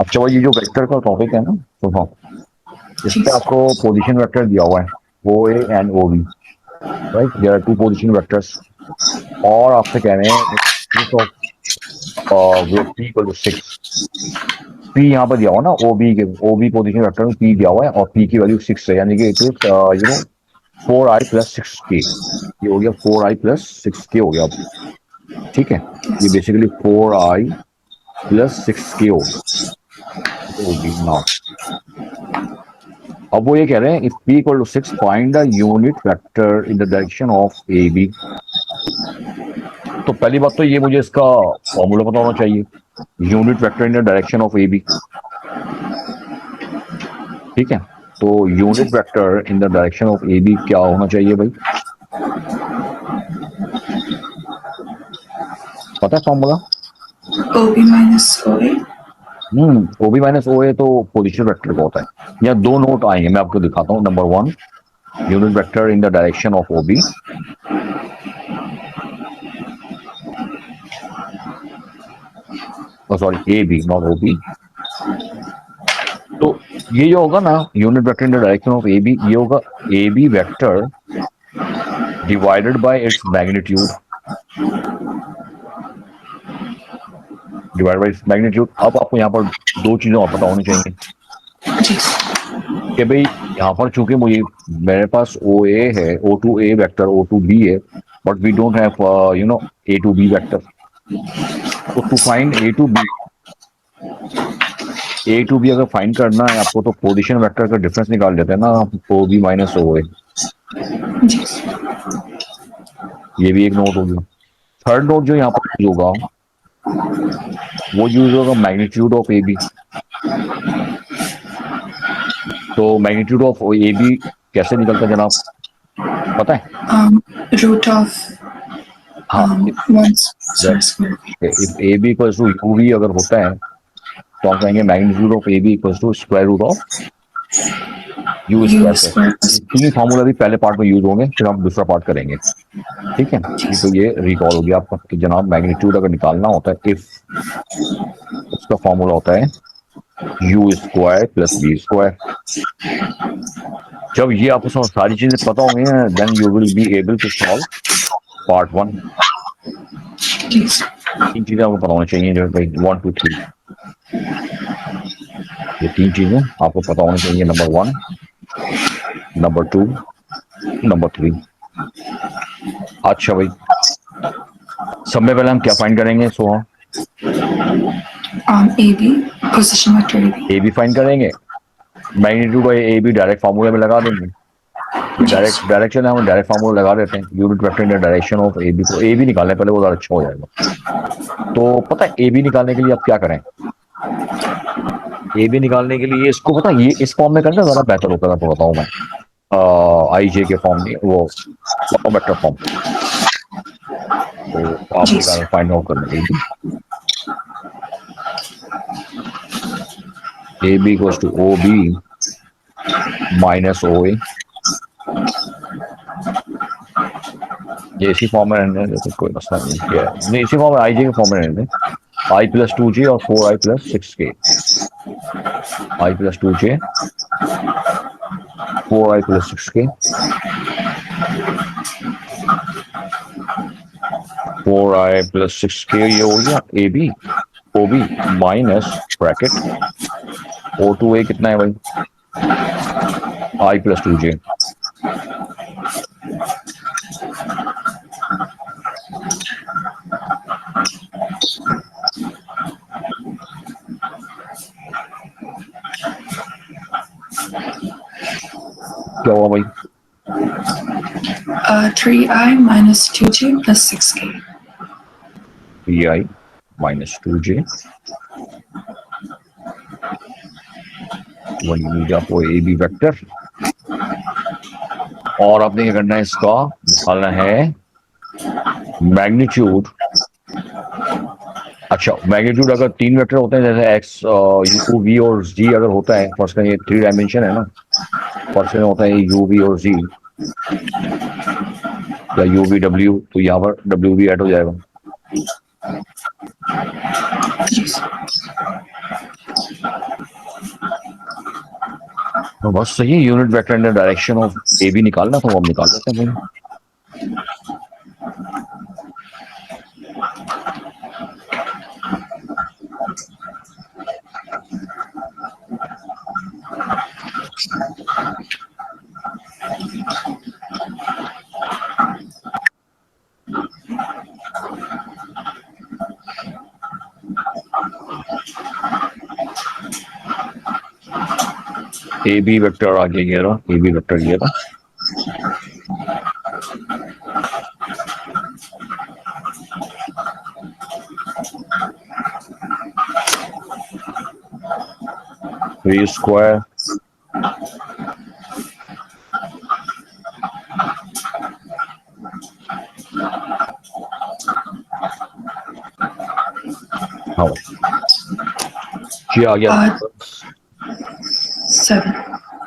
अच्छा भाई, ये जो वेक्टर का टॉपिक है ना, तो हाँ, जी इसमें आपको पोजीशन वेक्टर दिया हुआ है, O A and O B, right? There are two position vectors, और आपसे कह रहे हैं case of weight P equal to 6, P यहाँ पर दिया हुआ ना, ओ बी पोजीशन वेक्टर में पी दिया हुआ है और पी की वैल्यू 6 है, यानी कि इट इज 4i+6k। ये हो गया 4i+6k हो गया अब। ठीक है, ये यस बेसिकली 4i+6k होगी नाउ। अब वो ये कह रहे हैं if p equal to 6 find the unit vector in the direction of A B. तो पहली बात तो ये, मुझे इसका फॉर्मूला पता होना चाहिए, unit vector in the direction of A B. ठीक है, तो जी unit vector in the direction of A B क्या होना चाहिए भाई? पता है formula? O B minus O A. O B minus O A तो पोजिशन वेक्टर का होता है। यहाँ दो नोट आएंगे, मैं आपको दिखाता हूँ। Number one, unit vector in the direction of O B, sorry A B not O B. तो ये जो होगा ना, unit vector in the direction of A B, ये होगा A B vector divided by its magnitude, divided by its magnitude. अब आपको यहाँ पर दो चीजें और पता होनी चाहिए जी कि भाई यहाँ पर चूंकि मुझे, मेरे पास ओ ए है, O to A vector, O to B है, but we don't have A to B vector. तो to find A to B अगर फाइंड करना है आपको, तो पोजीशन वेक्टर का डिफरेंस निकाल लेते हैं ना, ओ बी माइनस ओ ए। जी ये भी एक नोट हो गया। थर्ड नोट जो यहाँ पर यूज होगा, वो यूज होगा मैग्नीट्यूड ऑफ ए बी। तो मैग्नीट्यूड ऑफ ए बी कैसे निकलता है जनाब, पता है? रूट ऑफ हाँ, one square. If A B equals to U B अगर होता है, तो हम कहेंगे magnitude of A B equals to square root of U U square पे। स्क्वायर ये प्लस तीन फार्मूला भी पहले पार्ट में यूज होंगे, फिर हम दूसरा पार्ट करेंगे। ठीक है, जी तो ये रिकॉल हो गया आपका कि जनाब मैग्नीट्यूड अगर निकालना होता है, इफ, उसका फॉर्मूला होता है U square plus B square. जब ये आपको सारी चीजें पता होंगी, then you will be able to solve part one. जी तीन चीजें आपको पता होनी चाहिए, जो भाई 1 2 3, ये तीन चीजें आपको पता होनी चाहिए। Number one, number two, number three. अच्छा भाई, सब में पहले हम क्या फाइंड करेंगे? सोहा, A B position vector A B. A B find करेंगे, magnitude by A B direct फार्मूले में लगा देंगे। ये जी डायरेक्शन है, हम डायरेक्ट फार्मूला लगा देते हैं, unit vector in the direction of A B. तो ए बी निकालने पहले, वो ज्यादा अच्छा हो जाएगा। तो पता है ए बी निकालने के लिए आप क्या करें? ए बी निकालने के लिए इसको पता है, ये इस फॉर्म में करना ज्यादा बेहतर होता है, आपको बताऊं मैं। आई जे के फॉर्म में, वो वेक्टर फॉर्म। तो आप जी निकाल फाइंड आउट करने A B, A B equals to O B minus O A. ये इसी फॉर्म में रहने दें, तो कोई मसला नहीं है। नहीं, इसी फॉर्म में आई जे के फॉर्म में रहने दें, आई प्लस टू जे और 4i+6k, आई प्लस टू जे 4i+6k, 4i+6k। ये हो गया A B, O B minus bracket O to A कितना है भाई, i+2j। क्या हुआ भाई? 3i minus 2j plus 6k। 3i-2j, वही नीचे आपको ए बी वेक्टर, और आपने क्या करना है, इसका निकालना है मैग्नीट्यूड। अच्छा, मैग्नीट्यूड अगर तीन वेक्टर होते हैं, जैसे एक्स, यू वी और जी अगर होता है, फर्स्ट का ये 3 डायमेंशन है ना, फर्स्ट में होता है यू वी और जी, या यू वी डब्ल्यू, तो यहाँ पर डब्ल्यू भी ऐड हो जाएगा। तो बस सही है, unit vector in the direction of A B निकालना था, वो हम निकाल लेते हैं भाई। ए बी वेक्टर आगे ये रहा, ए बी वेक्टर ये रहा। थ्री स्क्वायर हाँ ये आ गया 7.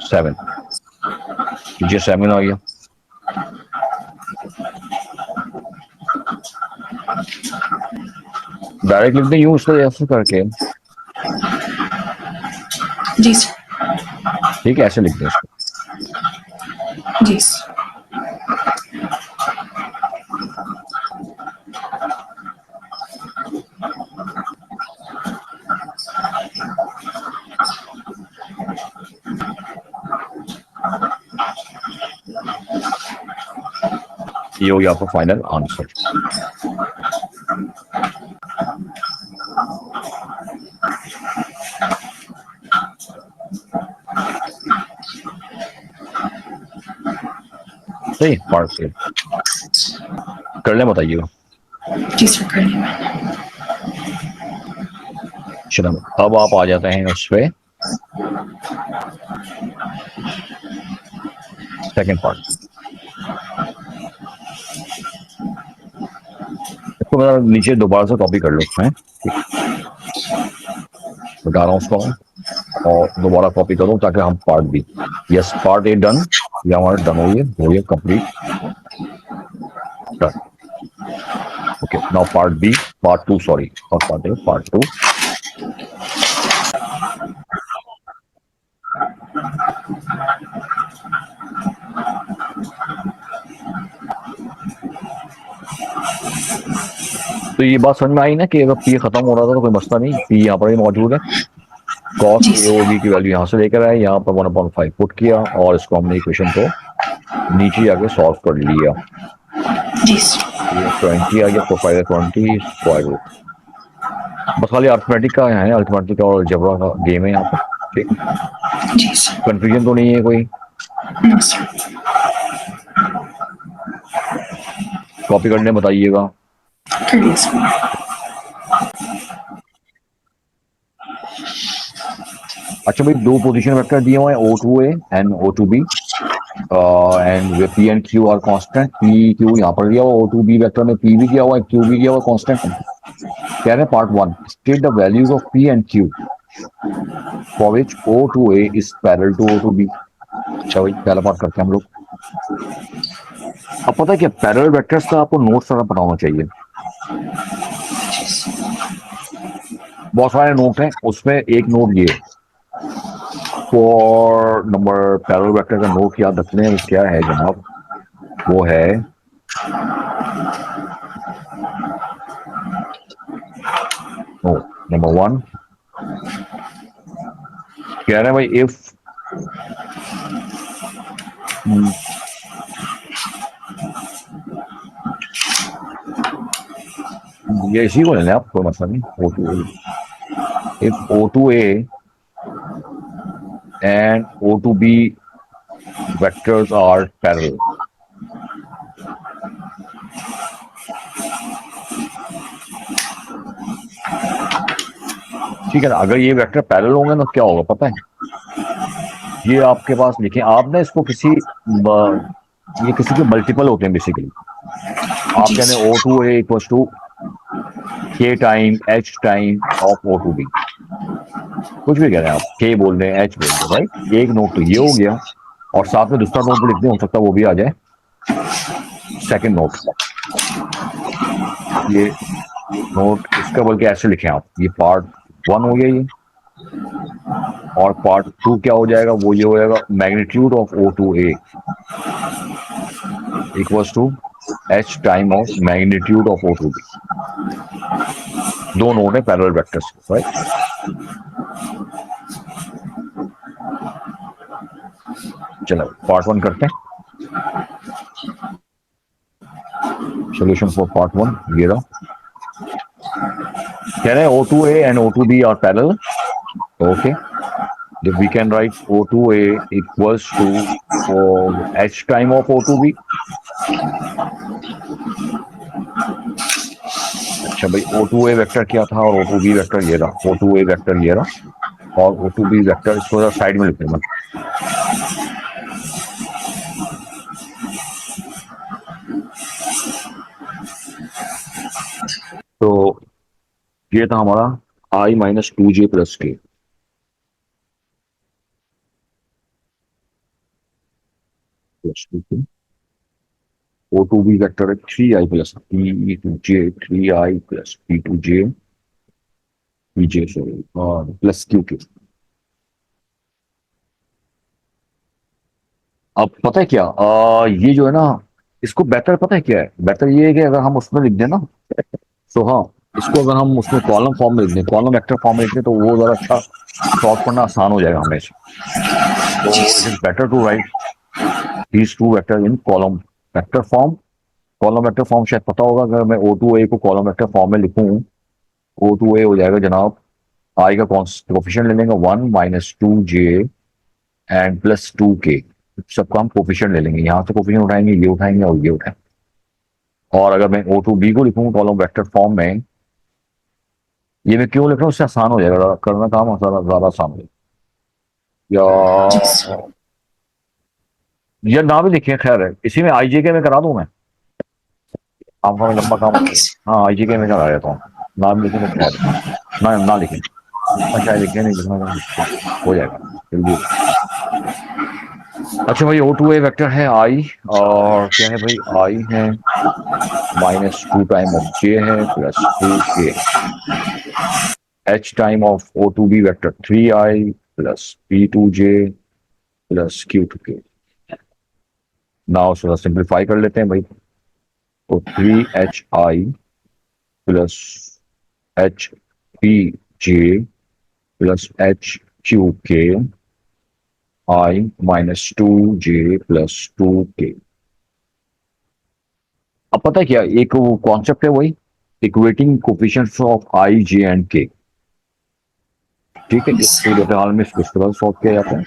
7, ये 7 आ गया। डायरेक्ट लिख दें यूं उसको ऐसे करके, जी सर. ठीक है, ऐसे लिख दें इसको। जी सर. ये हो गया आपका फाइनल आंसर। सही पार्ट से कर ले, बताइएगा। जी सर, कर लिया मैंने. चलो अब आप आ जाते हैं उस पे सेकंड पार्ट। इसको मैं नीचे दोबारा से कॉपी कर लो उसमें, बता रहा हूँ उसको और दोबारा कॉपी करूँ ताकि हम part B, yes part A done, ये हमारा डन हो गया complete done. Okay now part B, part 2 sorry part A, part 2। तो ये बात समझ में आई ना कि अगर पी खत्म हो रहा था तो कोई मसला नहीं, पी यहाँ पर ही मौजूद है। कॉस ए और बी की वैल्यू यहाँ से लेकर आए, यहाँ पर 1/5 पुट किया और इसको हमने इक्वेशन को नीचे आके सॉल्व कर लिया। जी सर. ये 20 आ गया, प्रोफाइल 20 स्क्वायर रूट। बस खाली अर्थमेटिक का है, अर्थमेटिक और अलजेब्रा का गेम है यहाँ पर, ठीक। जी सर. कंफ्यूजन तो नहीं है कोई? No sir. कॉपी करने बताइएगा। कर लिया सर. अच्छा भाई, दो पोजीशन वेक्टर दिए हुए हैं O2A and O2B and P and Q are constant. P Q यहाँ पर दिया हुआ, O2B वेक्टर में P भी दिया हुआ है, Q भी दिया हुआ, कांस्टेंट। कह रहे हैं part 1 state the values of P and Q for which O2A is parallel to O2B। अच्छा भाई, पहला पार्ट करते हैं हम लोग। अब पता है क्या, पैरेलल वेक्टर्स का आपको नोट सारा पता होना चाहिए। बहुत सारे नोट हैं, उसमें एक नोट ये फॉर नंबर पैरेलल वेक्टर का नोट याद रखने में क्या है जनाब, वो है नंबर 1 कह रहे हैं भाई इफ ये इसी को लेना है आप, कोई मसला नहीं। O2A, if O2A and O2B vectors are parallel, ठीक है ना। अगर ये वेक्टर पैरेलल होंगे तो क्या होगा पता है, ये आपके पास लिखे आप ना, इसको किसी ये किसी के मल्टीपल होते हैं बेसिकली। आप कह रहे हैं O2A equals to K time H time of O2B, कुछ भी कह रहे हैं आप, K बोल रहे हैं H बोल रहे हैं, राइट। एक नोट तो ये हो गया और साथ में दूसरा नोट भी लिखते हैं, हो सकता है वो भी आ जाए सेकंड नोट। ये नोट इसका बल्कि ऐसे लिखे आप, ये पार्ट 1 हो गया ये, और पार्ट 2 क्या हो जाएगा, वो ये हो जाएगा magnitude of O2A equals to H time of magnitude of O2B। दो नोड है पैरेलल वेक्टर्स, राइट। चलो पार्ट 1 करते हैं। सोल्यूशन फॉर पार्ट 1 ये रहा। कह रहे हैं O2A and O2B are parallel, okay, then we can write O2A equals to H time of O2B। अच्छा भाई, O2A वेक्टर क्या था और O2B वेक्टर ये रहा। O2A वेक्टर ये रहा और O2B वेक्टर, इसको साइड में लिखते हैं। तो ये था हमारा I माइनस 2J प्लस के। O2B वेक्टर है 3I plus P2J, 3I plus P2J, PJ sorry, और प्लस QK। अब पता है क्या, ये जो है ना, इसको बेहतर पता है क्या है, बेहतर ये है कि अगर हम उसमें लिख दें ना, तो हाँ, इसको अगर हम उसमें कॉलम फॉर्म में लिख दें, कॉलम वेक्टर फॉर्म में लिख दें, तो वो जरा अच्छा सॉल्व करना आसान हो जाएगा हमेशा। तो it is better to write these two vector in column vector form. Column vector form शायद पता होगा, अगर मैं O2A को कॉलम वेक्टर फॉर्म में लिखूं, O2A हो जाएगा जनाब, आई का कोफिशिएंट ले लेंगे 1 minus 2J and plus 2K। सबका हम कोफिशिएंट ले लेंगे, यहाँ से कोफिशिएंट उठाएंगे, ये उठाएंगे और ये उठाएंगे। और अगर मैं O2B को लिखूं कॉलम वेक्टर फॉर्म में, ये मैं क्यों लिख रहा हूँ, उससे आसान हो जाएगा करना काम, ज्यादा आसान हो जी जाएगा। सर। या ना भी लिखे, खैर है, इसी में IJK में करा दूं मैं, आपका लंबा काम होता ओके है। सर। हाँ IJK में करा देता हूँ, नाम लिखे तो खैर है। ना लिखे, इतना शायद लिखे नहीं, लिखना हो जाएगा जल्दी। अच्छा भाई, O2A वेक्टर है I, और क्या है भाई, I है माइनस 2 टाइम ऑफ J है plus 2K। H time of O2B vector 3I plus P2J plus Q2K। Now थोड़ा सिंप्लीफाई कर लेते हैं भाई, तो 3HI plus HPJ plus HQK I minus 2J plus 2K। अब पता है क्या, एक वो कॉन्सेप्ट है वही equating coefficients of I, J and K। ठीक है, यस इस सर। सूरत हाल में इसको इस तरह सॉल्व किया जाता है।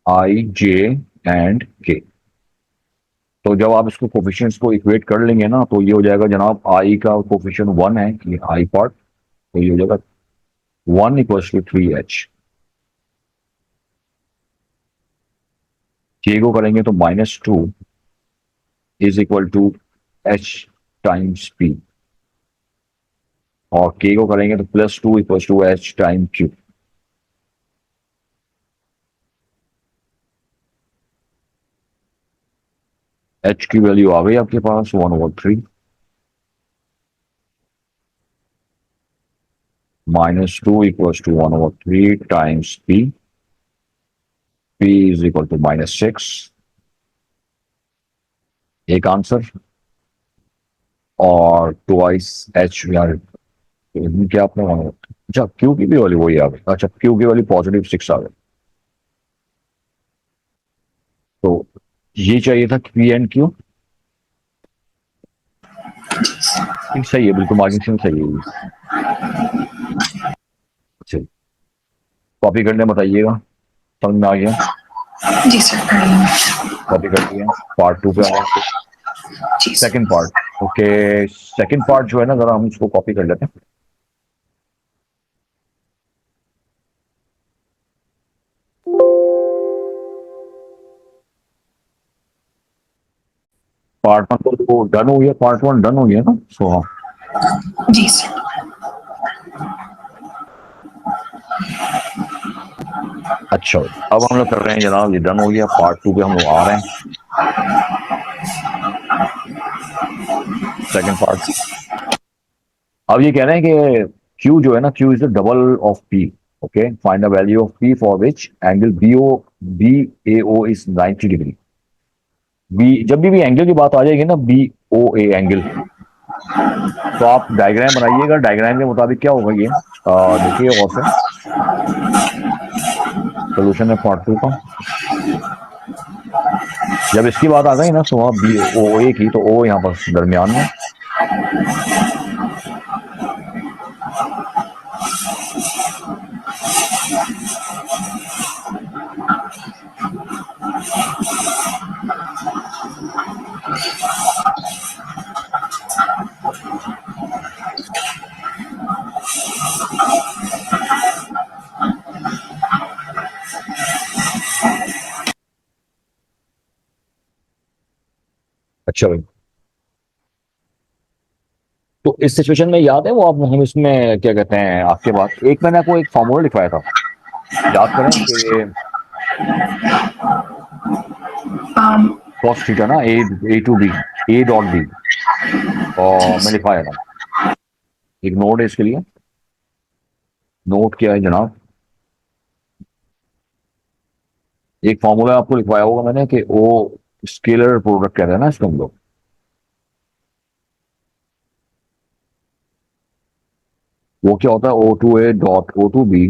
I, J and K। तो जब आप इसको कोफिशिएंट्स को इक्वेट कर लेंगे ना, तो ये हो जाएगा जनाब, I का कोफिशिएंट 1 है, ये I पार्ट, तो ये हो जाएगा 1 इक्वल्स टू 3H। K को करेंगे तो -2 is equal to H times P, और K को करेंगे तो +2 equals to H time Q। H की वैल्यू आ गई आपके पास 1/3, -2 equals to 1/3 times P। P is equal to -6, एक आंसर, और ट्वाइस H यार, क्या आपने अच्छा Q की भी वैल्यू वही आ गई, अच्छा Q की वैल्यू +6 आ गई। तो ये चाहिए था P एंड Q। ठीक, सही है, बिल्कुल मार्किंग से सही है ये। चलिए कॉपी करने बताइएगा, समझ में आ गया, जी सर, कर लेंगे। कॉपी कर लिया। पार्ट 2 पे आ गए, जी sir. Second part. Okay, second part जो है ना, जरा हम इसको कॉपी कर लेते हैं। पार्ट 1 तो डन हो गया, पार्ट 1 डन हो गया ना, सो हाँ। जी सर। अच्छा, अब हम लोग कर रहे हैं जनाब, ये डन हो गया, पार्ट 2 पे हम लोग आ रहे हैं। Second part. अब ये कह रहे हैं कि Q जो है ना, Q is the double of P। Okay, find the value of P for which angle BAO is 90 degree. B, जब भी एंगल की बात आ जाएगी ना, BOA एंगल, तो आप डायग्राम बनाइएगा, डायग्राम के मुताबिक क्या होगा ये, देखिए और से सोल्यूशन है पार्ट 2 का। जब इसकी बात आ गई ना तो वहाँ BOA की, तो O यहाँ पर दरमियान में, अच्छा भाई। तो इस सिचुएशन में याद है वो, आप हम इसमें क्या कहते हैं, आपके पास एक मैंने आपको एक फॉर्मूला लिखवाया था, याद करें जी कि सर। कॉस थीटा ना, A to B, A dot B, और मैं जी लिखवाया था। एक नोट है इसके लिए, नोट क्या है जनाब, एक फॉर्मूला आपको लिखवाया होगा मैंने कि ओ स्केलर प्रोडक्ट कहते हैं ना इसको हम लोग। वो क्या होता है, O2A dot O2B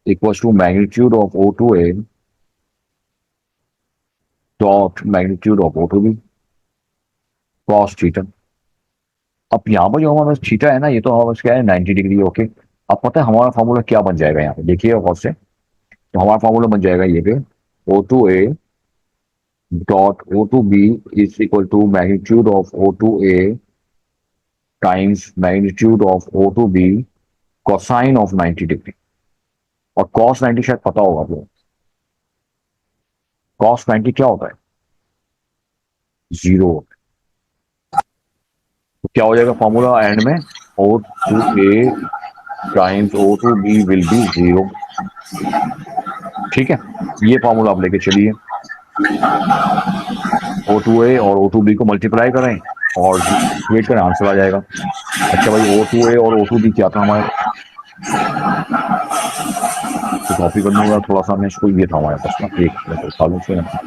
equals to magnitude of O2A dot magnitude of O2B cos theta. अब यहाँ पर जो हमारे पास थीटा है ना, ये तो हमारे पास क्या है, 90 डिग्री। ओके, अब पता है हमारा फॉर्मूला क्या बन जाएगा, यहाँ पे देखिए और से, तो हमारा फॉर्मूला बन जाएगा ये पे, O2A dot O2B is equal to magnitude of O2A times magnitude of O2B cosine of 90 degree. और कॉस 90 शायद पता होगा आपको, कॉस 90 क्या होता है, जीरो। तो क्या हो जाएगा फॉर्मूला एंड में, O2A times O2B will be zero. ठीक है, ये फॉर्मूला आप लेके चलिए, O2A और O2B को मल्टीप्लाई करें और वेट करें, आंसर आ जाएगा। अच्छा भाई, O2A और O2B क्या था हमारे पास, तो कॉपी कर लूंगा थोड़ा सा मैं इसको, ये था हमारे पास ना, एक मिनट उठा लूं इसको यहाँ से।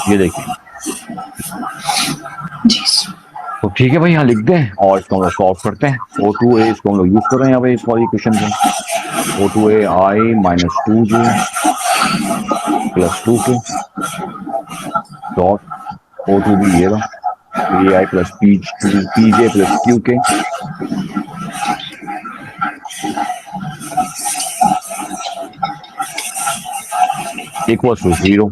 ये देखिए, जी सर। तो ठीक है भाई, यहाँ लिख दें और इसको हम लोग सॉल्व करते हैं। O2A इसको हम लोग यूज कर रहे हैं यहाँ पे इस वाली इक्वेशन को, O2A I minus 2J plus 2K dot O2B ये रहा, AI plus PJ plus QK equals to zero.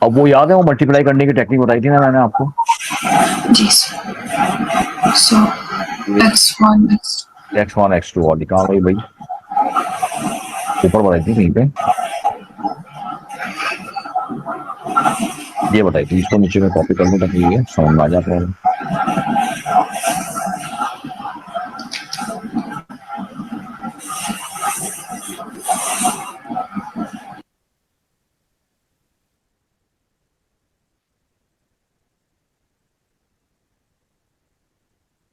अब वो याद है, वो मल्टीप्लाई करने की टेक्निक बताई थी ना मैंने आपको, जी सर। सो x1 x2। X1 X2 और निकाल रही भाई, ऊपर बताई थी कहीं पे, ये बताई थी, इसको नीचे में कॉपी करने तक ये समझ में आ जाता है।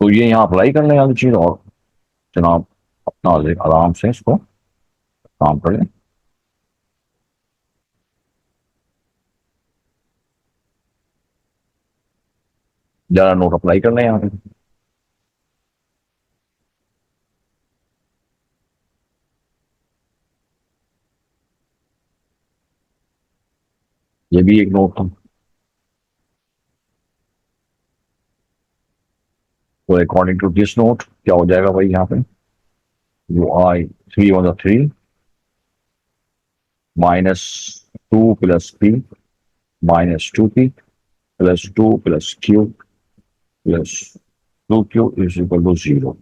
तो ये यहाँ अप्लाई कर लें वाली चीज, और जनाब अपना आराम से इसको काम कर लें। जरा नोट अप्लाई कर लें यहाँ पे, ये भी एक नोट था। तो अकॉर्डिंग टू दिस नोट क्या हो जाएगा भाई, यहाँ पे U I 3 minus 2 plus P minus 2P plus 2 plus Q plus 2q is equal to 0।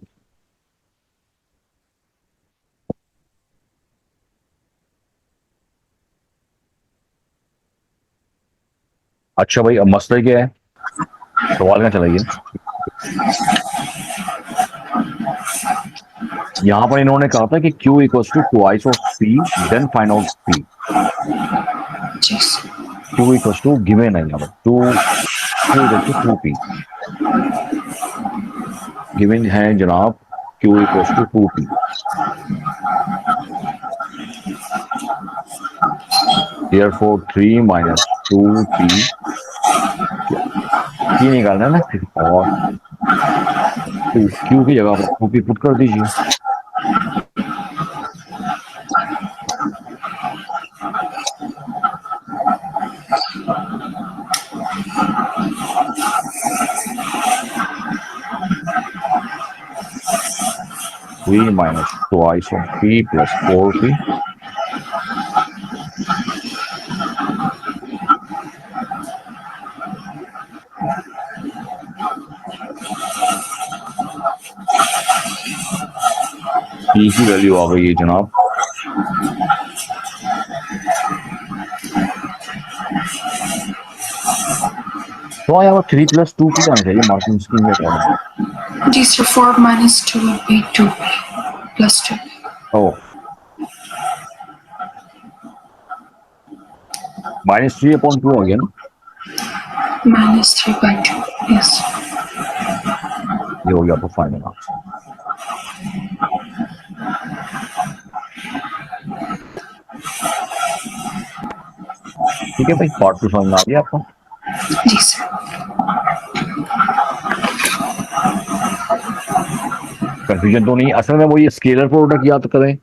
अच्छा भाई, अब मसला क्या है, सवाल क्या चलाइए। यहां पर इन्होंने कहा था कि q equals to twice of p, then find out p। जी sir. q equals to given है यहाँ पर, q equals to 2p given है जनाब। q equals to 2p, therefore 3 minus 2p, p निकालना है ना फिर, और q की जगह पर 2p पुट कर दीजिए। p minus twice of p plus 4p, p की वैल्यू आ गई है जनाब तो यहाँ पर 3 प्लस 2p आना चाहिए मार्किंग स्कीम के अकॉर्डिंग। जी sir, 4 minus 2 will be 2 plus 2. ओ -3/2 आ गया ना, Minus 3 by 2. Yes. ये हो गया आपका फाइनल आंसर। ठीक है भाई, पार्ट 2 समझ में आ गया आपको। जी सर। कंफ्यूजन तो नहीं, असल में वो ये स्केलर प्रोडक्ट याद करें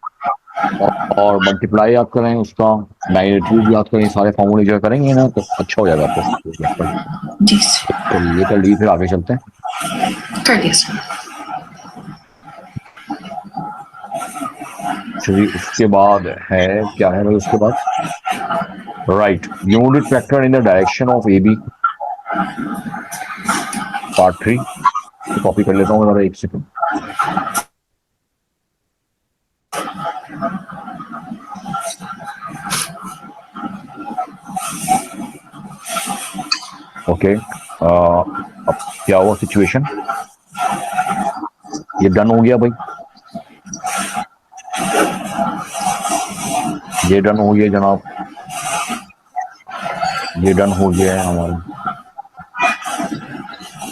और मल्टीप्लाई याद करें, उसका मैग्नीट्यूड याद करें, सारे फॉर्मूले जो करेंगे ना तो अच्छा हो जाएगा आपको। जी सर। चलिए कर लीजिए, फिर आगे चलते हैं। कर दिया सर। चलिए उसके बाद है, क्या है भाई उसके बाद, right, unit vector in the direction of A B, part 3। Copy कर लेता हूँ जरा, एक सेकंड। ओके, अब क्या हुआ सिचुएशन, ये डन हो गया भाई, ये डन हो गया जनाब, ये डन हो गया है हमारा,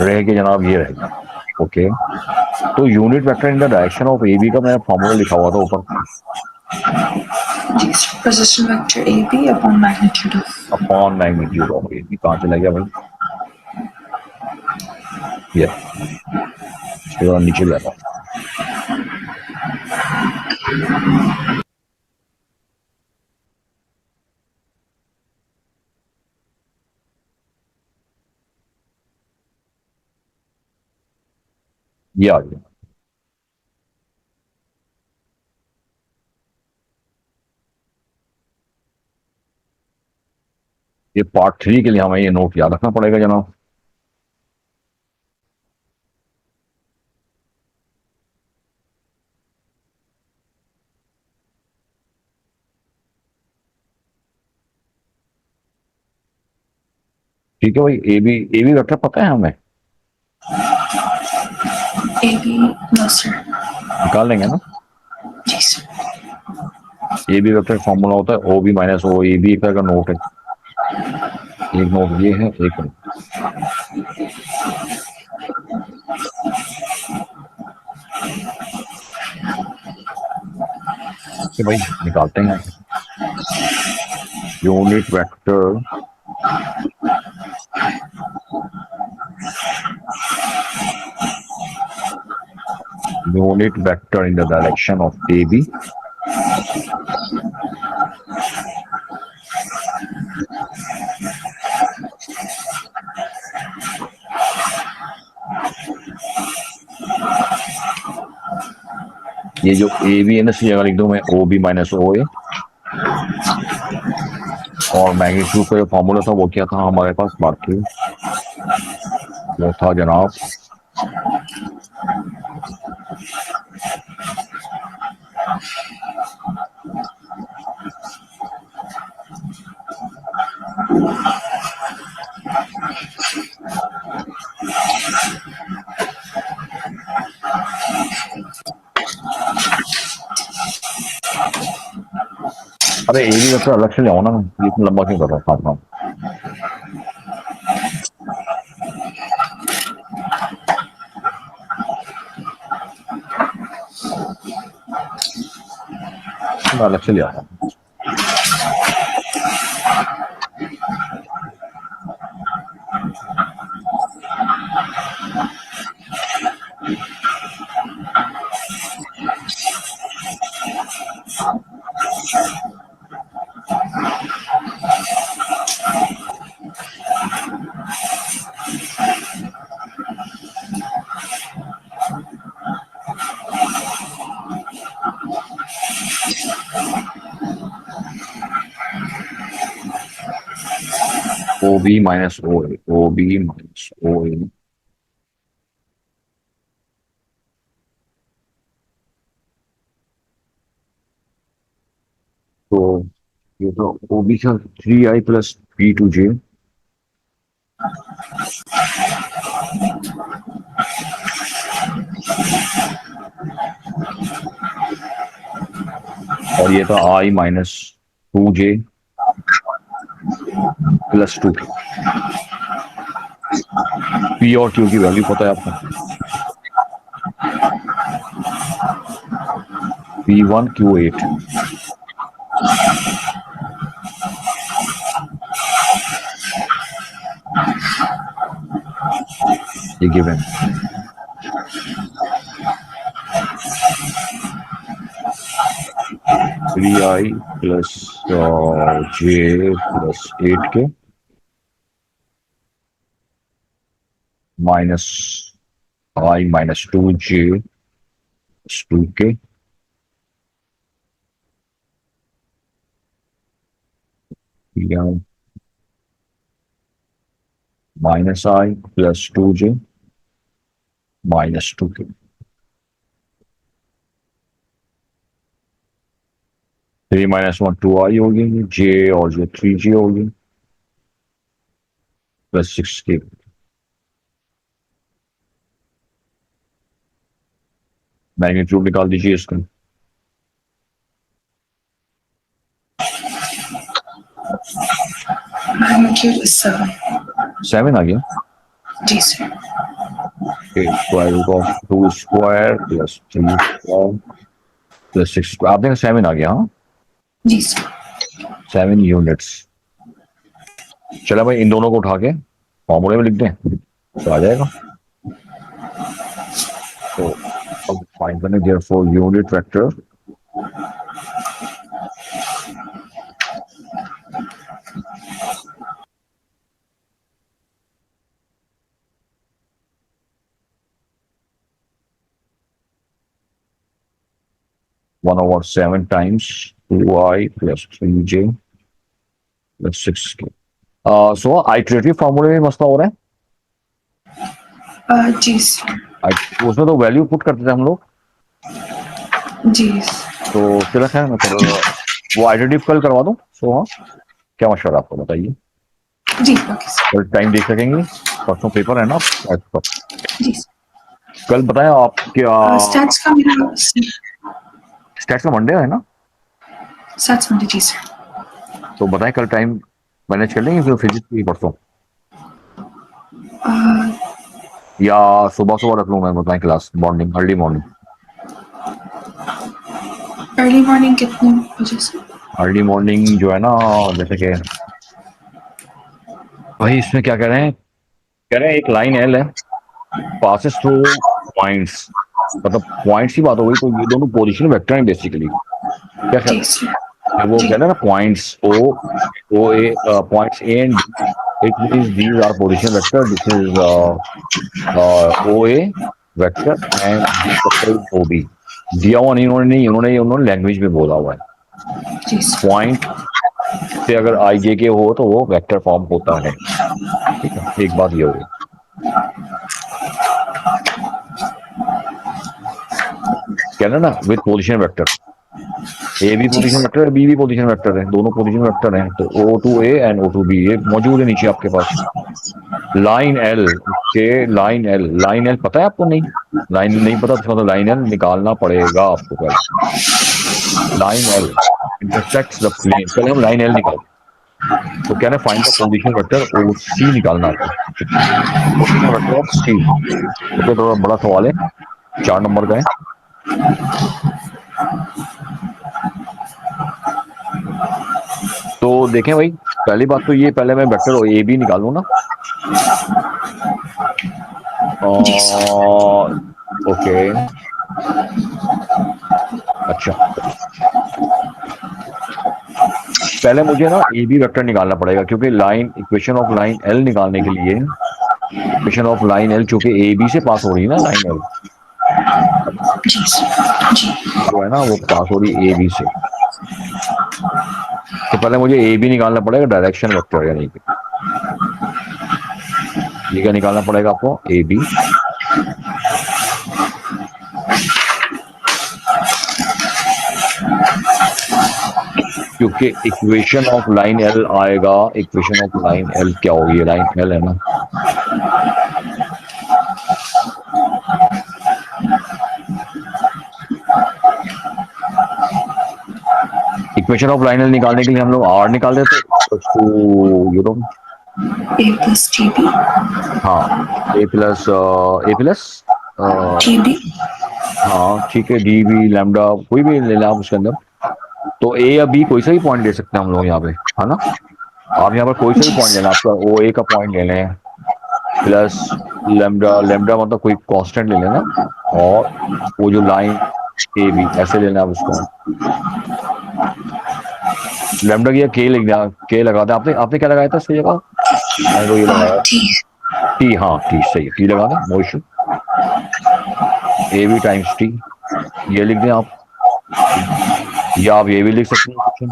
रह गया जनाब, ये रह गया। ओके, तो unit vector in the direction of A B का मैंने फॉर्मूला लिखा हुआ था ऊपर, जी sir, position vector A B upon magnitude of A B. कहाँ चला गया भाई, ये नीचे गया था। ये आ गया। ये पार्ट 3 के लिए हमें ये नोट याद रखना पड़ेगा जनाब। ठीक है भाई, ए बी वेक्टर पता है हमें, ए बी। No sir. निकाल लेंगे ना। जी sir. A B vector formula होता है O B minus O A B का नोट है, एक नोट ये है, एक नोट कि भाई निकालते हैं unit vector in the direction of AB ये जो ए बी है ना, इसकी जगह लिख दूं मैं ओ बी माइनस ओ ए, और मैग्नीट्यूड का जो फॉर्मूला था वो क्या था हमारे पास, बात की वो था जनाब अरे ए बी वेक्टर अलग से ले आओ ना, ये इतना लंबा क्यों कर रहा था? मैं अलग से ले आता हूँ। ओ B minus O A, O B minus O A, तो ये तो ओ बी का 3i प्लस बी टू जे, और ये था i minus 2j plus 2। P और क्यू की वैल्यू पता है आपको? P1 Q8, ये given. Three I plus J plus 8k minus I minus 2j plus 2k minus I plus 2j minus 2k। Three minus 1 2i होगी, जे और जे 3j होगी plus 6k। Magnitude निकाल दीजिए इसका। Magnitude is 7. 7 आ गया। जी sir. Square root of 2 square plus 3 square plus 6 square, आपने 7 आ गया। हाँ, जी सर। 7 यूनिट्स। चलो भाई, इन दोनों को उठा के फॉर्मूले में लिख दें तो आ जाएगा। तो अब फाइंड करने therefore unit vector one over 7 times 2i plus 3j plus 6k। सो आइटरेटिव फॉर्मूले में मसला हो रहा है। जी सर। उसमें तो वैल्यू पुट करते थे हम लोग। जी तो चलो खैर, मैं वो आइटरेटिव कल करवा दूं। सो हाँ, क्या मशवरा आपको बताइए? जी ओके सर। कल टाइम देख सकेंगे? परसों पेपर है ना आपका? जी सर। कल बताएं आप क्या? स्टैट्स का मेरा स्टैट्स का मंडे है ना? Stats Monday. जी सर। तो बताएं कल टाइम मैनेज कर लेंगे फिर फिजिक्स की परसों, या सुबह सुबह रख लूँ मैं? बताएं class morning, early morning. Early morning कितने बजे से? अर्ली मॉर्निंग जो है ना, जैसे कि भाई इसमें क्या कह रहे हैं एक लाइन एल है, पासेस थ्रू पॉइंट्स, मतलब पॉइंट्स की बात हो गई, तो ये दोनों पोजीशन वेक्टर हैं बेसिकली। क्या ख्याल जी सर। है? वो जी कहते हैं ना points O A, points A and D, it means these are position vector, this is O A vector and this vector is O B. दिया हुआ नहीं उन्होंने लैंग्वेज में बोला हुआ है। जी सर। पॉइंट से अगर आई जे के हो तो वो वेक्टर फॉर्म होता है। ठीक है, एक बात ये हो गई। कहना ना विद पोजीशन वेक्टर, ए भी पोजीशन वेक्टर है, बी भी पोजीशन वेक्टर है, दोनों पोजीशन वेक्टर हैं, तो O2A एंड O2B ये मौजूद है नीचे आपके पास। लाइन एल के लाइन एल पता है आपको? नहीं, लाइन नहीं पता तो मतलब लाइन एल निकालना पड़ेगा आपको पहले। Line L intersects the plane, पहले हम लाइन एल निकालते, तो क्या है find the position vector OC निकालना आपको, position vector of C. Okay, थोड़ा बड़ा सवाल है, 4 नंबर का है। तो देखें भाई, पहली बात तो ये, पहले मैं वेक्टर ए बी निकालूं ना। ओके, अच्छा, पहले मुझे ना ए बी वेक्टर निकालना पड़ेगा, क्योंकि line equation of line L निकालने के लिए, इक्वेशन ऑफ लाइन एल चूंकि ए बी से पास हो रही है ना लाइन एल, जो है ना वो पास हो रही ए बी से, तो पहले मुझे ए बी निकालना पड़ेगा, डायरेक्शन वेक्टर, यानी कि ये क्या निकालना पड़ेगा आपको, ए बी। क्योंकि इक्वेशन ऑफ लाइन एल आएगा, इक्वेशन ऑफ लाइन एल क्या होगी, लाइन एल है ना, इक्वेशन ऑफ लाइन एल निकालने के लिए हम लोग आर निकाल देते, you know A plus TB, हाँ, ए प्लस TB, हाँ ठीक है, डी बी लैम्डा कोई भी ले लें आप उसके अंदर, तो ए या बी कोई सा भी पॉइंट ले सकते हैं हम लोग यहाँ पे, है ना। आप यहाँ पर कोई सा भी पॉइंट लेना, आपका ओ ए का पॉइंट ले लें, प्लस लैम्डा, लैम्डा मतलब कोई कांस्टेंट ले लेना, और वो जो लाइन ए बी ऐसे लेना आप उसको, लैम्डा की के लिख दिया, के लगा दें। आपने आपने क्या लगाया था इसकी जगह? मैंने तो ये लगाया T, टी, हाँ टी सही है, टी लगा दें, no issue. A B times T, ये लिख दें आप, या आप ये भी लिख सकते हैं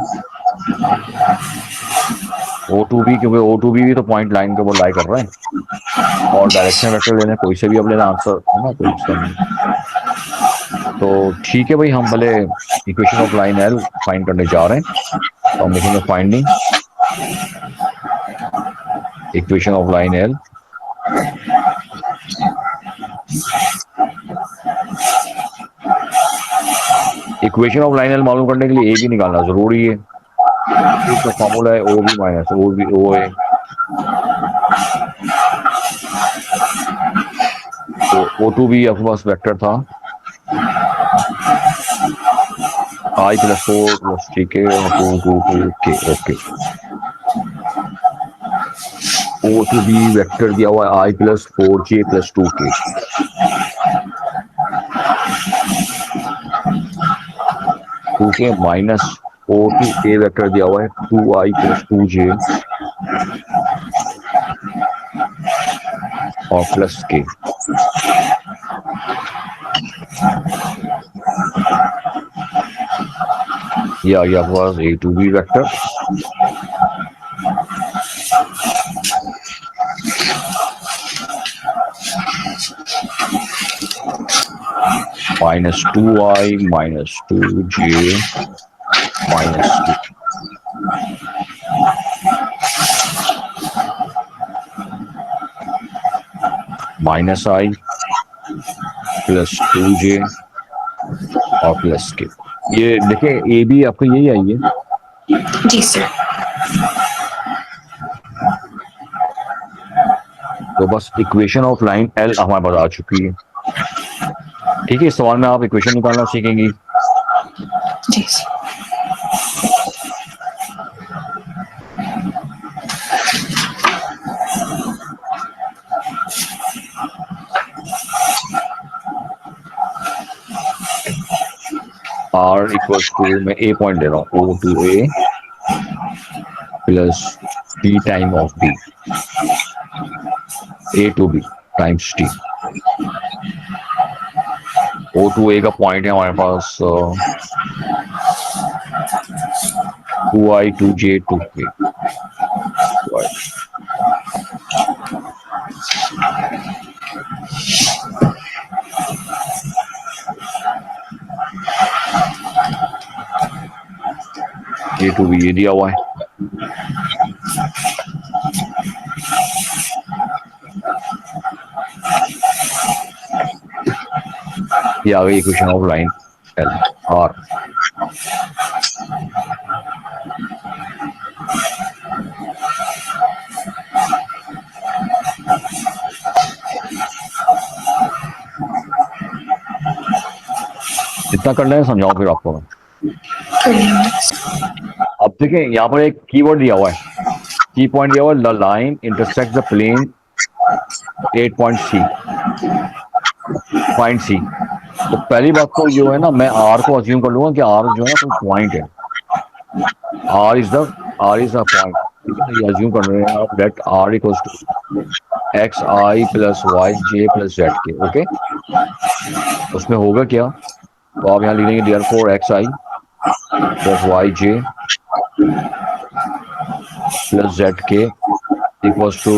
O2B, क्योंकि O2B भी तो पॉइंट लाइन के ऊपर लाई कर रहा है, और डायरेक्शन वेक्टर लेना कोई से भी अब लेना, आंसर है ना, कोई इसका नहीं। तो ठीक है भाई, हम पहले equation of line L find करने जा रहे हैं, तो हम लिखेंगे finding equation of line L, equation of line L मालूम करने के लिए ए भी निकालना जरूरी है, इसका फॉर्मूला है O B minus O B O A, तो O2B आपके पास वेक्टर था I plus 4 plus T K two K, okay. O2B vector दिया हुआ है I plus 4J plus 2K, two K minus O2A vector दिया हुआ है 2I प्लस 2J और प्लस के, या पास A2B vector minus 2I minus 2J minus 2, minus I plus 2J और प्लस के। ये देखिए ए बी आपको यही आई है जी सर। तो बस इक्वेशन ऑफ लाइन एल हमारे पास आ चुकी है। ठीक है, इस सवाल में आप इक्वेशन निकालना सीखेंगी। जी सर। R इक्वल्स टू, मैं ए पॉइंट ले रहा हूँ, O2A plus T time of B, A2B times T. O2A का पॉइंट है हमारे पास 2I 2J 2K, A to B ये दिया हुआ है। ये आ गई equation of line L R. इतना करना है, समझाओ फिर आपको मैं। कर लिया मैंने। अब देखिए यहाँ पर एक कीवर्ड दिया हुआ है, की पॉइंट दिया हुआ है, the line intersect the plane 8 point C, point C. तो पहली बात तो जो है ना, मैं आर को अज्यूम कर लूंगा कि आर जो है ना कोई पॉइंट है, आर इज द पॉइंट। ठीक है, ये अज्यूम कर रहे हैं आप that R equals to X I plus Y J plus Z K. Okay, उसमें होगा क्या, तो आप यहाँ लिख देंगे therefore X I plus Y J plus Z K equals to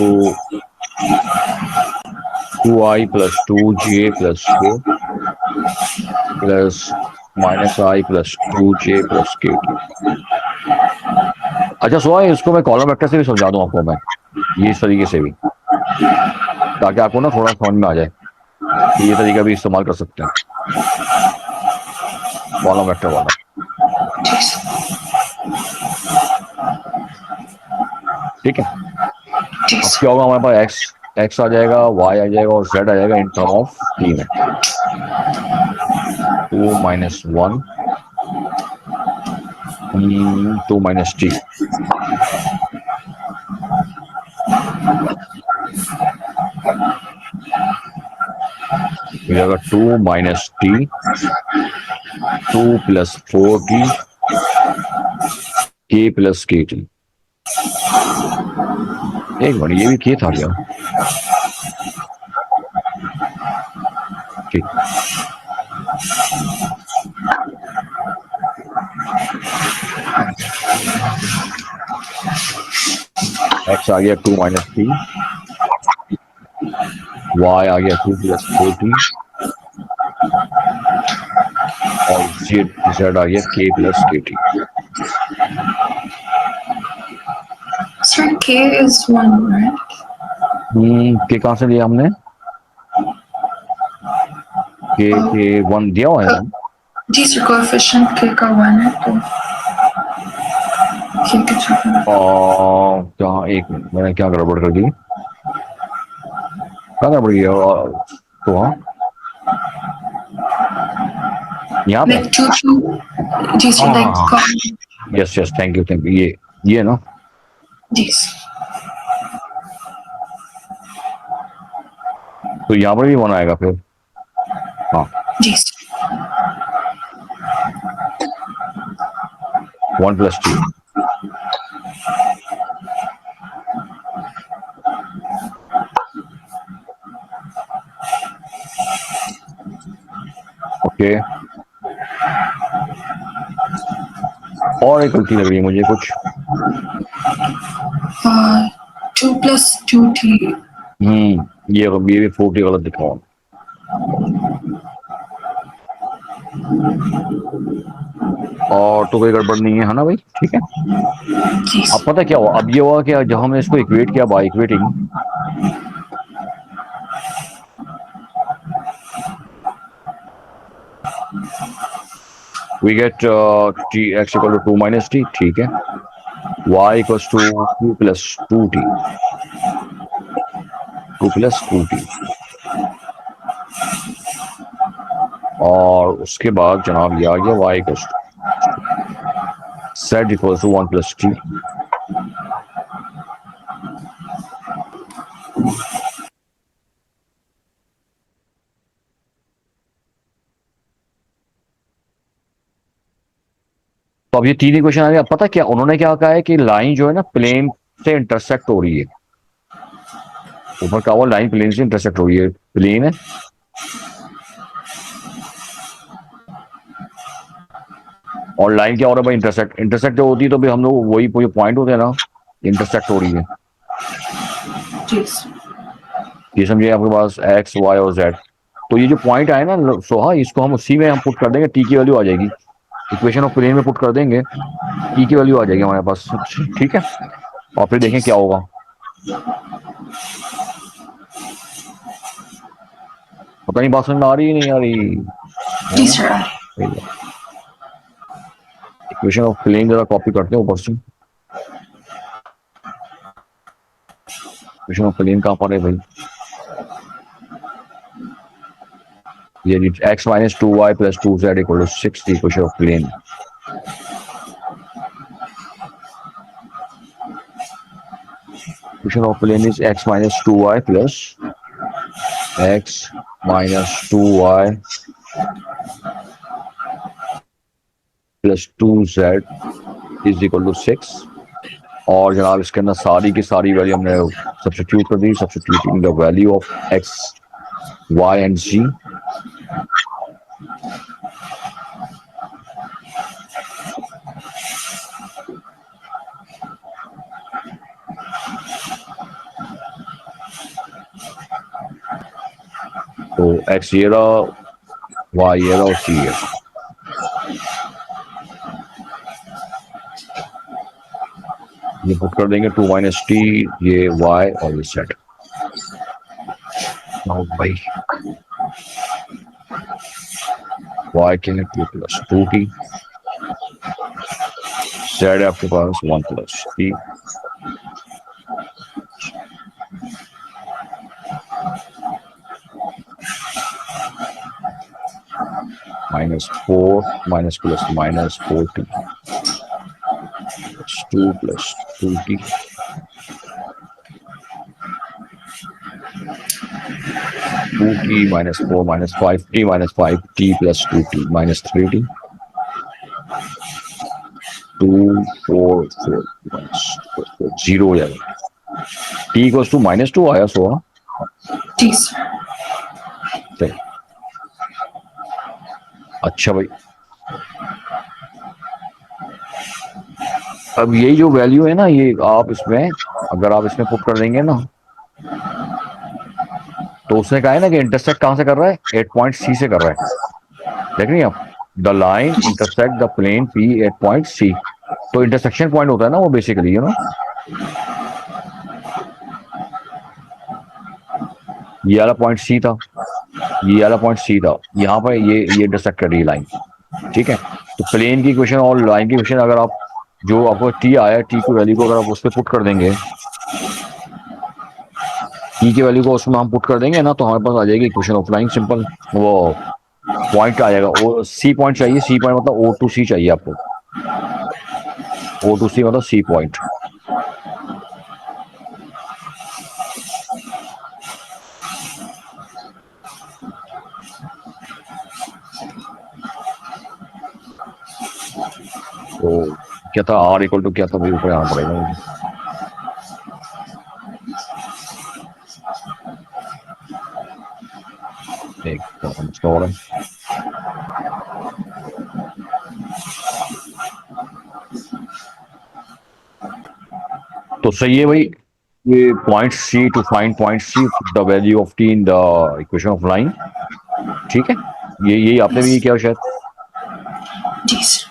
2i plus 2j plus K plus minus I plus 2j plus K. अच्छा सुना, इसको मैं कॉलम वेक्टर से भी समझा दूं आपको मैं, ये इस तरीके से भी, ताकि आपको ना थोड़ा समझ में आ जाए कि ये तरीका भी इस्तेमाल कर सकते हैं कॉलम वेक्टर वाला। ठीक सर। ठीक है, ठीक अब सर। क्या होगा, हमारे पास एक्स आ जाएगा, वाई आ जाएगा और जेड आ जाएगा इन टर्म ऑफ टी में। 2 माइनस 1 2 माइनस टी, मिलेगा 2 माइनस टी 2 प्लस 4t के प्लस के टी। एक मिनट, ये भी के था क्या? ठीक, एक्स आ गया 2 माइनस टी, वाई आ गया 2 प्लस 4t और जेड आ गया के प्लस के T. Sir K is 1, right? के कहाँ से लिया हमने? के 1 दिया हुआ है ना? जी सर, कोएफिशिएंट K का 1 है तो K के जगह क्या, एक मिनट, मैंने क्या गड़बड़ कर दी, क्या गड़बड़ किया? तो हाँ, यहाँ पे like 2 जी sir, like yes yes, thank you, ये ना, जी सर। तो यहाँ पर भी 1 आएगा फिर। हाँ, जी सर। 1 plus T, okay. और एक गलती लग रही है मुझे कुछ। 2 plus 2t। ये भी 40 गलत दिखा हुआ। और तो कोई गड़बड़ नहीं है ना भाई? ठीक है, जी अब पता क्या हुआ, अब ये हुआ कि जब हमने इसको इक्वेट किया by equating, we get t x equal to 2 minus t, ठीक है, y equals to 2 plus 2t, 2 plus 2t, और उसके बाद जनाब ये आ गया y equals to z equals to 1 plus t। तो अब ये तीन इक्वेशन आ गया। अब पता क्या उन्होंने क्या कहा है कि लाइन जो है ना प्लेन से इंटरसेक्ट हो रही है, ऊपर का वो लाइन प्लेन से इंटरसेक्ट हो रही है, प्लेन है, और लाइन क्या हो रहा है भाई, इंटरसेक्ट। इंटरसेक्ट जो होती है तो भी हम लोग वही पॉइंट होते हैं ना, इंटरसेक्ट हो रही है। जी सर। ये समझिए आपके पास एक्स वाई और जेड, तो ये जो पॉइंट आए ना सोहा, इसको हम उसी में हम पुट कर देंगे, टी की वैल्यू आ जाएगी इक्वेशन ऑफ प्लेन में पुट कर देंगे, टी की वैल्यू आ जाएगी हमारे पास, ठीक है। और फिर देखें क्या होगा। पता नहीं बात समझ में आ रही है नहीं आ रही। जी सर। इक्वेशन ऑफ प्लेन जरा कॉपी करते हैं ऊपर से। इक्वेशन ऑफ प्लेन कहाँ पर है भाई? ये x minus 2y plus 2z equal to 6 the equation of plane. Equation of plane is x minus 2y plus x minus 2y plus 2z is equal to 6. और जनाब इसके अंदर सारी की सारी वैल्यू हमने सब्स्टिट्यूट कर दी, substituting the value of x, y and z. तो x ये रहा, y ये रहा और c ये रहा। ये पुट कर देंगे 2 minus t, ये y और ये z। भाई y के लिए 2 plus 2t, z आपके पास 1 plus t, minus 4 minus plus minus 4t plus 2 plus 2t, 2t minus 4 minus 5t minus 5t plus 2t minus 3t, 2 4 4 minus 4 0 हो जाएगा। t equals to minus 2 आया 16। जी sir. अच्छा भाई, अब यही जो वैल्यू है ना, ये आप इसमें अगर आप इसमें पुट कर देंगे ना, तो उसने कहा है ना कि इंटरसेक्ट कहां से कर रहा है, 8 पॉइंट सी से कर रहा है। देख रही हैं आप, the line intersect the plane P at point C. तो इंटरसेक्शन पॉइंट होता है ना वो बेसिकली, यू नो, ये वाला पॉइंट सी था, ये वाला पॉइंट सी था, यहाँ पर ये इंटरसेक्ट कर रही है लाइन, ठीक है। तो प्लेन की इक्वेशन और लाइन की इक्वेशन अगर आप जो आपको टी आया, टी की वैल्यू को अगर आप उस पर पुट कर देंगे, टी की वैल्यू को उसमें हम पुट कर देंगे ना, तो हमारे पास आ जाएगी इक्वेशन ऑफ लाइन, सिंपल। वो पॉइंट आ जाएगा, वो सी पॉइंट चाहिए, सी पॉइंट मतलब ओ टू सी चाहिए आपको, ओ टू सी मतलब सी पॉइंट। तो क्या था, आर इक्वल टू क्या था भाई, ऊपर आना पड़ेगा मुझे। एक और है, तो सही है भाई। ये point C, to find point C the value of T in the equation of line, ठीक है। यही आपने भी किया शायद, जी sir.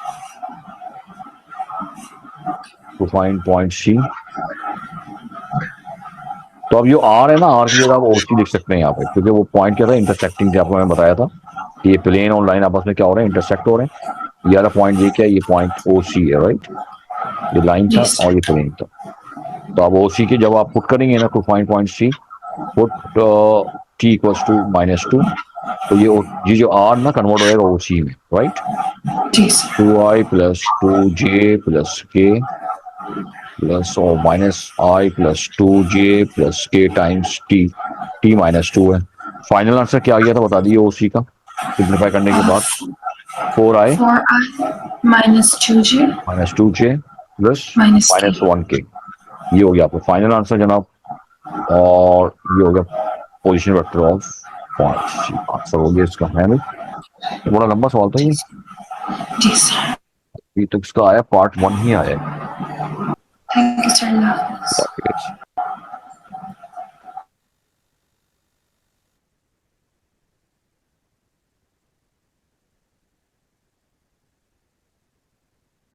To find point C. तो अब जो आर है ना, आर की जगह आप ओ सी लिख सकते हैं यहाँ पे, क्योंकि वो पॉइंट क्या था, इंटरसेक्टिंग, आपको मैंने बताया था कि ये प्लेन और लाइन आपस में क्या हो रहे हैं, इंटरसेक्ट हो रहे हैं। ये वाला पॉइंट ये क्या है, ये पॉइंट ओ सी है, राइट। ये लाइन था और ये प्लेन था। तो अब ओ सी के जब आप पुट करेंगे ना, to find point C, put T equals to -2, तो ये जो आर ना कन्वर्ट हो जाएगा ओ सी में, राइट। जी sir. 2i plus 2j plus K plus और minus I plus 2j plus K times T, T -2 है। फाइनल आंसर क्या आ गया था बता दिए ओसी का, सिंप्लीफाई करने के बाद 4i -2j प्लस -1k, ये हो गया आपको फाइनल आंसर जनाब। और ये हो गया position vector of point, answer हो गया इसका है। बड़ा लंबा सवाल था ये, जी सर। अभी तक इसका आया पार्ट 1 ही आया है। Thank you sir.